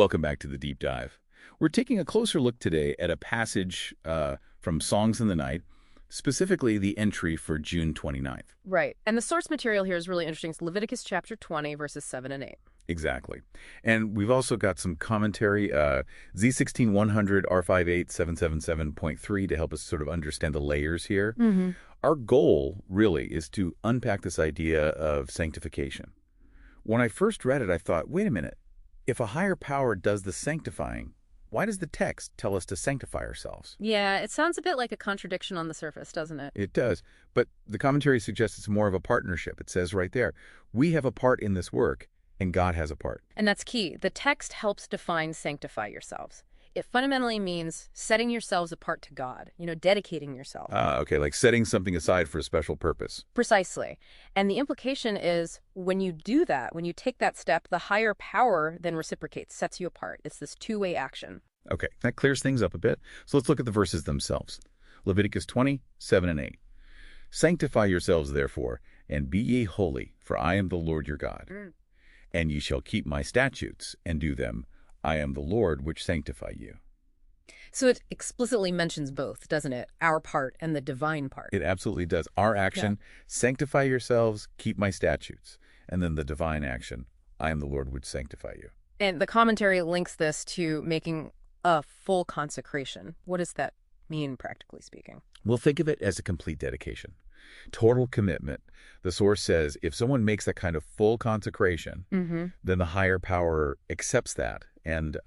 Welcome back to the Deep Dive. We're taking a closer look today at a passage from Songs in the Night, specifically the entry for June 29th. Right. And the source material here is really interesting. It's Leviticus chapter 20, verses 7 and 8. Exactly. And we've also got some commentary, Z16100 R58777.3 to help us sort of understand the layers here. Our goal, really, is to unpack this idea of sanctification. When I first read it, I thought, wait a minute. If a higher power does the sanctifying, why does the text tell us to sanctify ourselves? Yeah, it sounds a bit like a contradiction on the surface, doesn't it? It does. But the commentary suggests it's more of a partnership. It says right there, we have a part in this work, and God has a part. And that's key. The text helps define sanctify yourselves. It fundamentally means setting yourselves apart to God, dedicating yourself. Okay, like setting something aside for a special purpose. Precisely. And the implication is when you do that, when you take that step, the higher power then reciprocates, sets you apart. It's this two-way action. Okay, that clears things up a bit. So let's look at the verses themselves. Leviticus 20, 7 and 8. Sanctify yourselves, therefore, and be ye holy, for I am the Lord your God. And ye shall keep my statutes, and do them. I am the Lord which sanctify you. So it explicitly mentions both, doesn't it? Our part and the divine part. It absolutely does. Our action, sanctify yourselves, keep my statutes. And then the divine action, I am the Lord which sanctify you. And the commentary links this to making a full consecration. What does that mean, practically speaking? Well, think of it as a complete dedication. Total commitment. The source says if someone makes that kind of full consecration, then the higher power accepts that and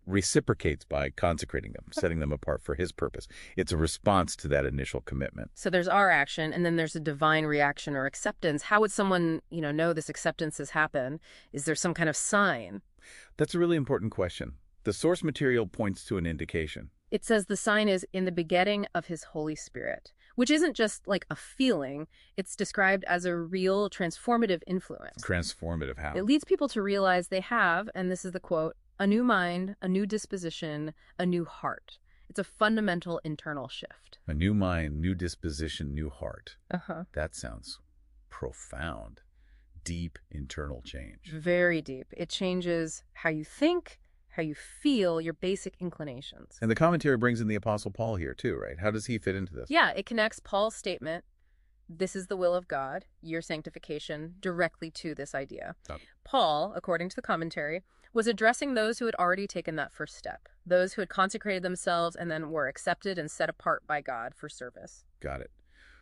reciprocates by consecrating them, setting them apart for his purpose. It's a response to that initial commitment. So there's our action, and then there's a divine reaction or acceptance. How would someone, know this acceptance has happened? Is there some kind of sign? That's a really important question. The source material points to an indication. It says the sign is in the begetting of his Holy Spirit, which isn't just like a feeling. It's described as a real transformative influence. Transformative how? It leads people to realize they have, and this is the quote, a new mind, a new disposition, a new heart. It's a fundamental internal shift. A new mind, new disposition, new heart. That sounds profound. Deep internal change. Very deep. It changes how you think, how you feel, your basic inclinations. And the commentary brings in the Apostle Paul here too, right? How does he fit into this? Yeah, it connects Paul's statement, this is the will of God, your sanctification, directly to this idea. Paul, according to the commentary, was addressing those who had already taken that first step, those who had consecrated themselves and then were accepted and set apart by God for service. Got it.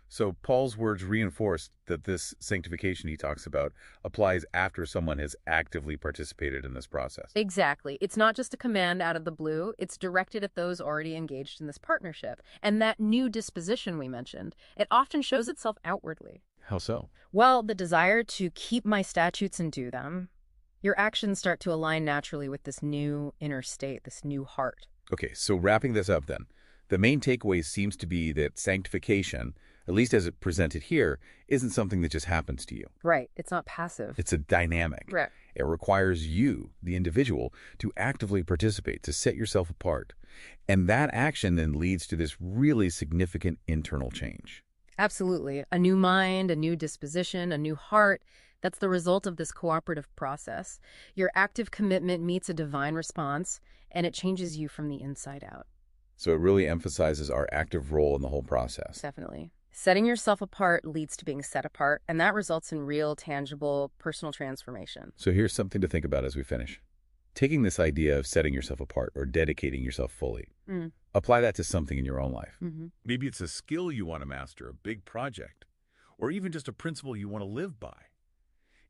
So Paul's words reinforce that this sanctification he talks about applies after someone has actively participated in this process. Exactly. It's not just a command out of the blue. It's directed at those already engaged in this partnership. And that new disposition we mentioned, it often shows itself outwardly. How so? Well, the desire to keep my statutes and do them. Your actions start to align naturally with this new inner state, this new heart. Okay, so wrapping this up then, the main takeaway seems to be that sanctification, at least as it presented here, isn't something that just happens to you. Right. It's not passive. It's a dynamic. Right. It requires you, the individual, to actively participate, to set yourself apart. And that action then leads to this really significant internal change. Absolutely. A new mind, a new disposition, a new heart. That's the result of this cooperative process. Your active commitment meets a divine response, and it changes you from the inside out. So it really emphasizes our active role in the whole process. Definitely. Setting yourself apart leads to being set apart, and that results in real, tangible, personal transformation. So here's something to think about as we finish. Taking this idea of setting yourself apart or dedicating yourself fully, apply that to something in your own life. Maybe it's a skill you want to master, a big project, or even just a principle you want to live by.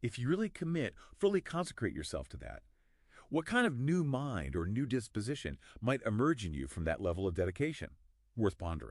If you really commit, fully consecrate yourself to that, what kind of new mind or new disposition might emerge in you from that level of dedication? Worth pondering.